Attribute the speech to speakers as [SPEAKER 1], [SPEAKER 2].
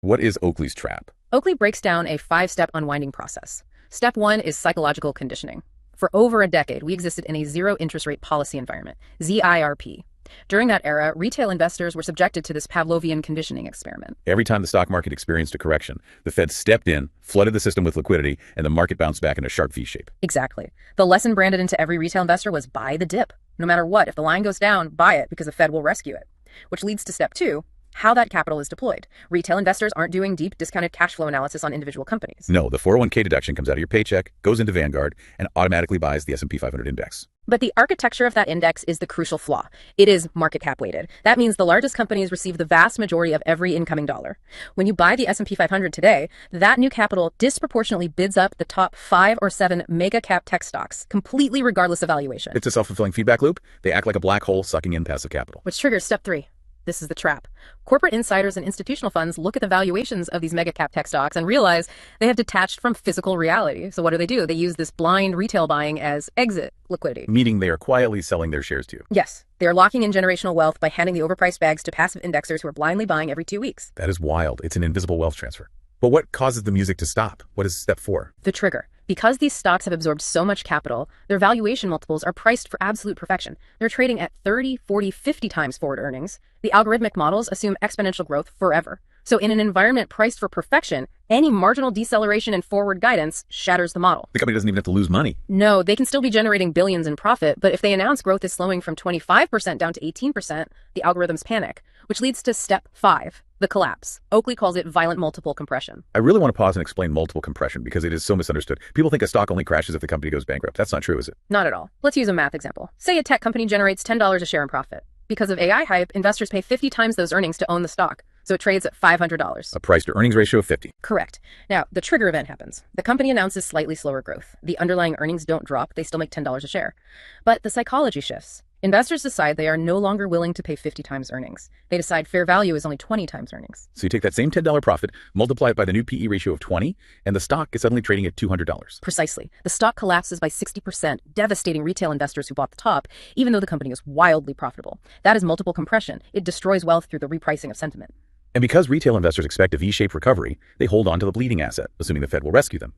[SPEAKER 1] What is Oakley's trap?
[SPEAKER 2] Oakley breaks down a 5-step unwinding process. Step 1 is psychological conditioning. For over a decade, we existed in a zero interest rate policy environment, ZIRP. During that era, retail investors were subjected to this Pavlovian conditioning experiment.
[SPEAKER 1] Every time the stock market experienced a correction, the Fed stepped in, flooded the system with liquidity, and the market bounced back in a sharp V shape.
[SPEAKER 2] Exactly. The lesson branded into every retail investor was buy the dip. No matter what, if the line goes down, buy it because the Fed will rescue it. Which leads to step 2, how that capital is deployed. Retail investors aren't doing deep discounted cash flow analysis on individual companies.
[SPEAKER 1] No, the 401k deduction comes out of your paycheck, goes into Vanguard, and automatically buys the S&P 500 index.
[SPEAKER 2] But the architecture of that index is the crucial flaw. It is market cap weighted. That means the largest companies receive the vast majority of every incoming dollar. When you buy the S&P 500 today, that new capital disproportionately bids up the top 5 or 7 mega cap tech stocks, completely regardless of valuation.
[SPEAKER 1] It's a self-fulfilling feedback loop. They act like a black hole sucking in passive capital.
[SPEAKER 2] Which triggers step 3. This is the trap. Corporate insiders and institutional funds look at the valuations of these mega cap tech stocks and realize they have detached from physical reality. So what do? They use this blind retail buying as exit liquidity.
[SPEAKER 1] Meaning they are quietly selling their shares to you.
[SPEAKER 2] Yes, they are locking in generational wealth by handing the overpriced bags to passive indexers who are blindly buying every 2 weeks.
[SPEAKER 1] That is wild. It's an invisible wealth transfer. But what causes the music to stop? What is step 4?
[SPEAKER 2] The trigger. Because these stocks have absorbed so much capital, their valuation multiples are priced for absolute perfection. They're trading at 30, 40, 50 times forward earnings. The algorithmic models assume exponential growth forever. So in an environment priced for perfection, any marginal deceleration in forward guidance shatters the model.
[SPEAKER 1] The company doesn't even have to lose money.
[SPEAKER 2] No, they can still be generating billions in profit, but if they announce growth is slowing from 25% down to 18%, the algorithms panic, which leads to step 5, the collapse. Oakley calls it violent multiple compression.
[SPEAKER 1] I really want to pause and explain multiple compression because it is so misunderstood. People think a stock only crashes if the company goes bankrupt. That's not true, is it?
[SPEAKER 2] Not at all. Let's use a math example. Say a tech company generates $10 a share in profit. Because of AI hype, investors pay 50 times those earnings to own the stock. So it trades at $500.
[SPEAKER 1] A price to earnings ratio of 50.
[SPEAKER 2] Correct. Now, the trigger event happens. The company announces slightly slower growth. The underlying earnings don't drop. They still make $10 a share. But the psychology shifts. Investors decide they are no longer willing to pay 50 times earnings. They decide fair value is only 20 times earnings.
[SPEAKER 1] So you take that same $10 profit, multiply it by the new PE ratio of 20, and the stock is suddenly trading at $200.
[SPEAKER 2] Precisely. The stock collapses by 60%, devastating retail investors who bought the top, even though the company is wildly profitable. That is multiple compression. It destroys wealth through the repricing of sentiment.
[SPEAKER 1] And because retail investors expect a V-shaped recovery, they hold on to the bleeding asset, assuming the Fed will rescue them.